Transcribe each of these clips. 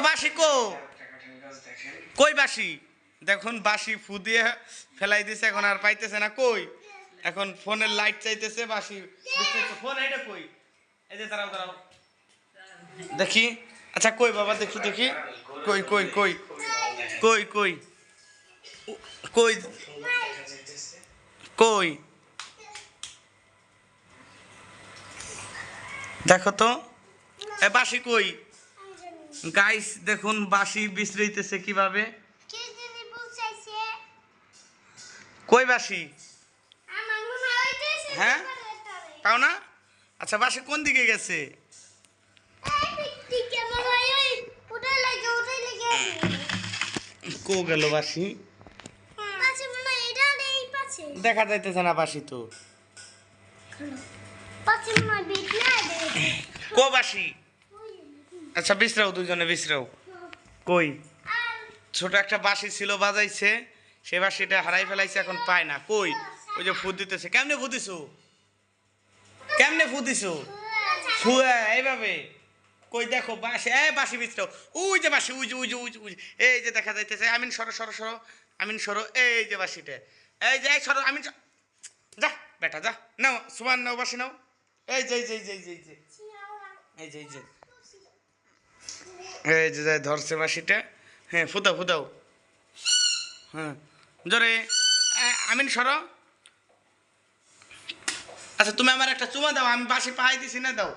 বাসি কই বাসি দেখুন বাসি ফু দিয়ে ফেলাই দিছে এখন আর পাইতেছে না কই এখন ফোনের লাইট চাইতেছে বাসি ফোন এটা কই এই যে দাঁড়াও দাঁড়াও দেখি আচ্ছা কই বাবা দেখি দেখি কই কই কই কই কই কই কই দেখো তো এ বাসি কই গাইস দেখুন বাসি বিশ্রাইতেছে কিভাবে কই বাসি হ্যাঁ পাও না আচ্ছা বাসি কোন দিকে গেছে কো গেল বাসি দেখা যাইতেছে না বাসি তো কো বাসি আচ্ছা বিশ্রাও দুজনে বিশ্রাও কই ছোট একটা বাসি ছিল বাজাইছে সে বাসিটা হারাই ফেলাইছে এখন পায় না কই ওই যে ফুদ দিতেছে কেমনে ফুদিছো কেমনে ফুদিছো ফুয়া এইভাবে কই দেখো বাসি বাসি বিশ্রাও ওই যে বাসি উই যে উই যে উই উই এই যে দেখা যাইতেছে আমিন সরো সরো সরো আমিন সরো এই যে বাসিটা এই যে সরো আমিন যা বেটা যা নাও সুবান নাও বাসি নাও এই যে এই যে এই যে এই যে এই যে এই যে এই যে যাই ধরছে বাসিটা হ্যাঁ ফুদাও ফুদাও হ্যাঁ জোরে আমিন সরো আচ্ছা তুমি আমার একটা চুমা দাও আমি বাসি পাহাই দিছি না দাও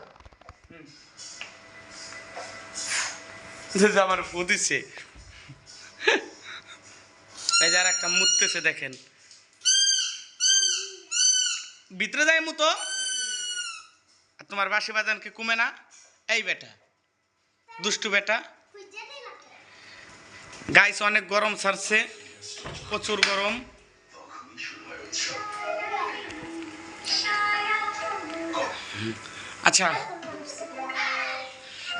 আমার ফুদিছে এই যে আর একটা মুততেছে দেখেন ভিতরে যায় মুতো আর তোমার বাসি বাজান কি কমে না এই বেটা দুষ্টু বেটা গাইস অনেক গরম ছাড়ছে প্রচুর গরম আচ্ছা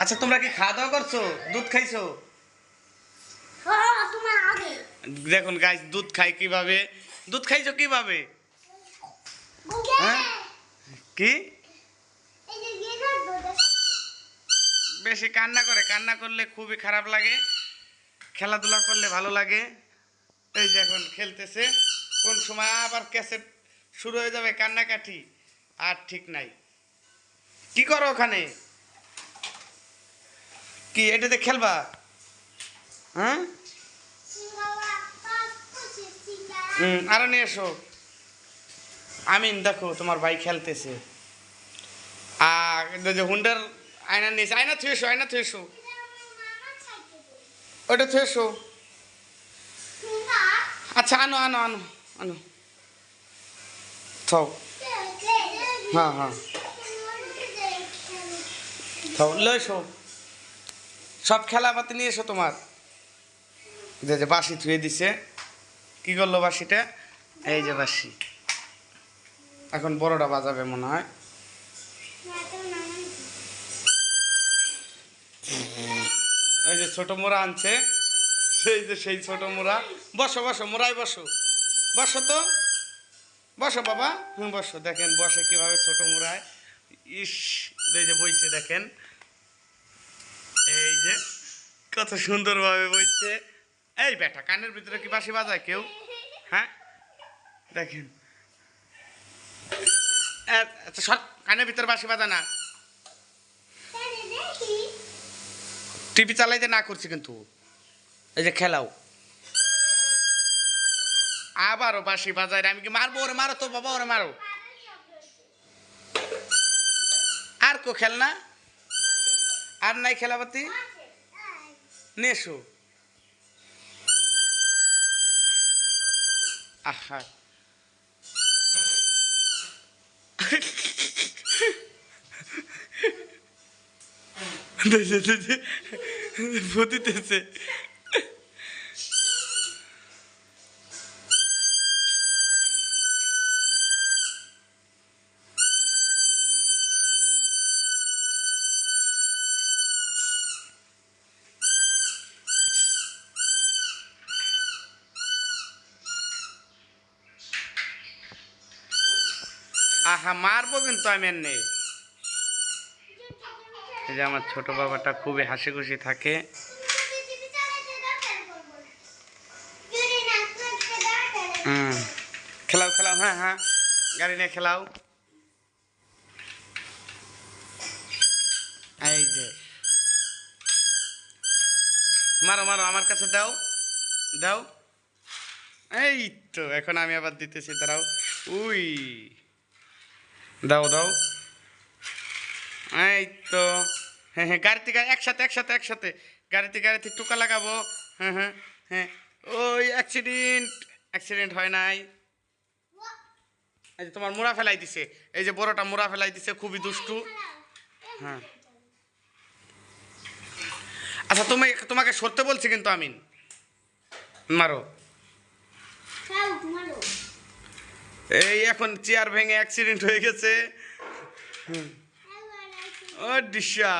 আচ্ছা তোমরা কি খাওয়া দাওয়া করছো দুধ খাইছো দেখুন গাইস দুধ খাই কিভাবে দুধ খাইছো কিভাবে হ্যাঁ কি বেশি কান্না করে কান্না করলে খুবই খারাপ লাগে খেলাধুলা করলে ভালো লাগে এই যে এখন খেলতেছে কোন সময় আবার ক্যাসেট শুরু হয়ে যাবে কান্নাকাটি আর ঠিক নাই কি করো ওখানে কি এটাতে খেলবা হ্যাঁ আরো নিয়ে এসো আমিন দেখো তোমার ভাই খেলতেছে আর হুন্ডার আয়না নিয়েছে আয়না থুয়ে এসো ওটা থুয়ে এসো আচ্ছা আনো আনো আনো আনো থাও হ্যাঁ হ্যাঁ থাও লই এসো সব খেলাপাতি নিয়ে এসো তোমার যে বাসি থুয়ে দিছে কি করলো বাসিটা এই যে বাসি এখন বড়টা বাজাবে মনে হয় এই যে ছোট মোড়া আনছে সেই ছোট মোড়া বসো বসো মোড়াই বসো বসো তো বসো বাবা বসো দেখেন বসে কিভাবে ছোট মোড়ায় ইস এই যে বইছে দেখেন এই যে কত সুন্দরভাবে বইছে এই বেটা কানের ভিতরে কি বাঁশি বাজায় কেউ হ্যাঁ দেখেন আচ্ছা সব কানের ভিতরে বাঁশি বাজা না টিভি চালাইতে না করছি কিন্তু এই যে খেলাও আবারও বাঁশি বাজায় আমি কি মারবো ওরে মারো তো বাবা ওরে মারো আর কো খেল না আর নাই খেলাপাতি নিয়ে এসো আহা ফুটিতেছে আহা মারবো কিন্তু আমি এমনি এই যে আমার ছোট বাবাটা খুবই হাসি খুশি থাকে হুম খেলাও খেলাও, হ্যাঁ হ্যাঁ গাড়ি নিয়ে খেলাও। এই যে মারো মারো, আমার কাছে দাও দাও। এই তো এখন আমি আবার দিতেছি, দাঁড়াও। উই, দাও দাও। এই তো, হ্যাঁ হ্যাঁ গাড়িতে গাড়ি একসাথে একসাথে একসাথে, গাড়িতে গাড়িতে টুকা লাগাবো। হ্যাঁ হ্যাঁ হ্যাঁ। ওই অ্যাক্সিডেন্ট, অ্যাক্সিডেন্ট হয় নাই। এই যে তোমার মোড়া ফেলাই দিছে, এই যে বড়টা মোড়া ফেলাই দিছে, খুবই দুষ্টু। হ্যাঁ আচ্ছা তুমি, তোমাকে সরতে বলছি কিন্তু আমিন। মারো। এই এখন চেয়ার ভেঙে অ্যাক্সিডেন্ট হয়ে গেছে। ও ডিশা,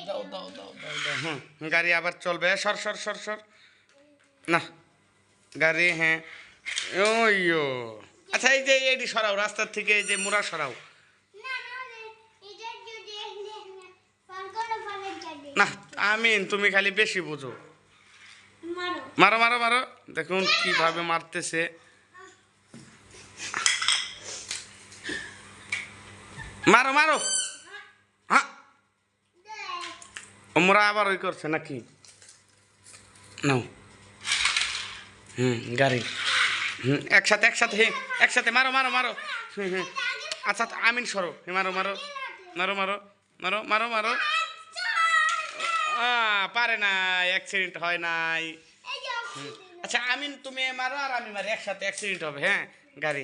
দাও দাও দাও দাও দাও। হুম গাড়ি আবার চলবে, সর সর সর সর না গাড়ি, হ্যাঁ ওইও। আচ্ছা এই যে এইটি সরাও রাস্তার থেকে, এই যে মোড়া সরাও। না আমিন তুমি খালি বেশি বুঝো। মারো মারো মারো, দেখুন কিভাবে মারতেছে। মারো মারো, হ্যাঁ মোরা আবার ওই করছে নাকি? নাও। গাড়ি, একসাথে একসাথে একসাথে মারো মারো মারো। হুম আচ্ছা আমিন সরো, মারো মারো মারো মারো মারো মারো মারো। পারে নাই, অ্যাক্সিডেন্ট হয় নাই। আচ্ছা আমিন তুমি মারো আর আমি মারি, একসাথে অ্যাক্সিডেন্ট হবে। হ্যাঁ গাড়ি,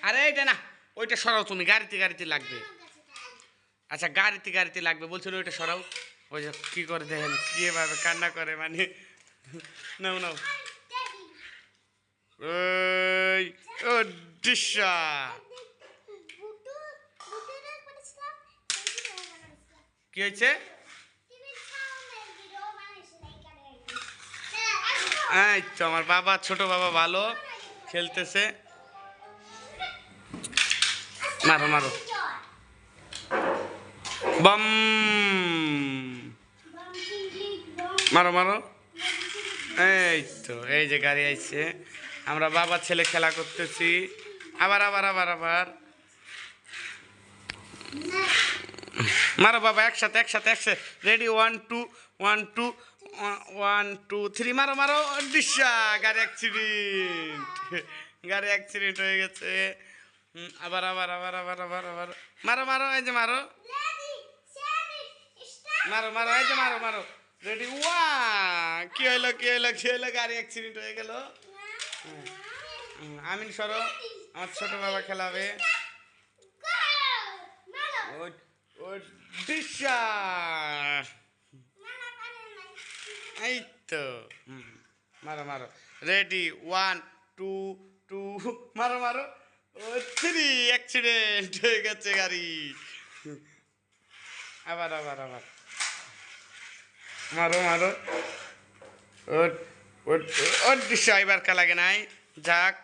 আরে এইটা না, ওইটা সরাও তুমি, গাড়িতে গাড়িতে লাগবে। আচ্ছা গাড়িতে গাড়িতে লাগবে বলছিল, ওইটা সরাও। ওই যে কী করে দেখেন, কীভাবে কান্না করে, মানে নাও নাও। ওই ও ডিশা, কি হয়েছে? এই তো আমার বাবা, ছোট বাবা ভালো খেলতেছে। মারো মারো, বাম মারো মারো। এই তো এই যে গাড়ি আইছে, আমরা বাবা ছেলে খেলা করতেছি। আবার আবার আবার আবার মারো বাবা, একসাথে একসাথে একসাথে, রেডি, 1 2 1 2 1 2 3 মারো মারো। দিশা গাড়ি অ্যাক্সিডেন্ট, গাড়ি অ্যাক্সিডেন্ট হয়ে গেছে। আবার আবার আবার আবার আবার আবার মারো মারো, এই যে মারো মারো মারো, এই যে মারো মারো, রেডি। ওয়া কি হইলো কি হইলো কি হইলো, গাড়ি অ্যাক্সিডেন্ট হয়ে গেল। আমিন সরো, আমার ছোট বাবা খেলাবে। দিশা, এই তো মারো মারো, রেডি 1 2 2 মারো মারো। ও 3 অ্যাক্সিডেন্ট হয়ে গেছে গাড়ি। আবার আবার আবার মারো মারো। ও দিশা এবার খেলা লাগে নাই। যাক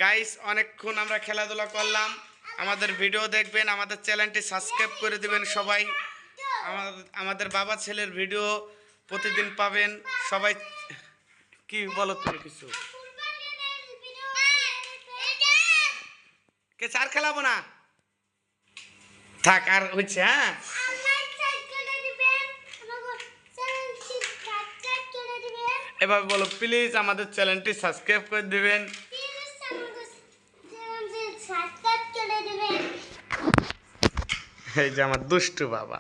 গাইস, অনেকক্ষণ আমরা খেলাধুলা করলাম। আমাদের ভিডিও দেখবেন, আমাদের চ্যানেলটি সাবস্ক্রাইব করে দিবেন সবাই। আমাদের বাবা ছেলের ভিডিও প্রতিদিন পাবেন সবাই। কি বলো তুমি কিছু? কে চার খেলাবো না, থাক আর হচ্ছে। হ্যাঁ এভাবে বলো প্লিজ, আমাদের চ্যানেলটি সাবস্ক্রাইব করে দিবেন। এই যে আমার দুষ্টু বাবা।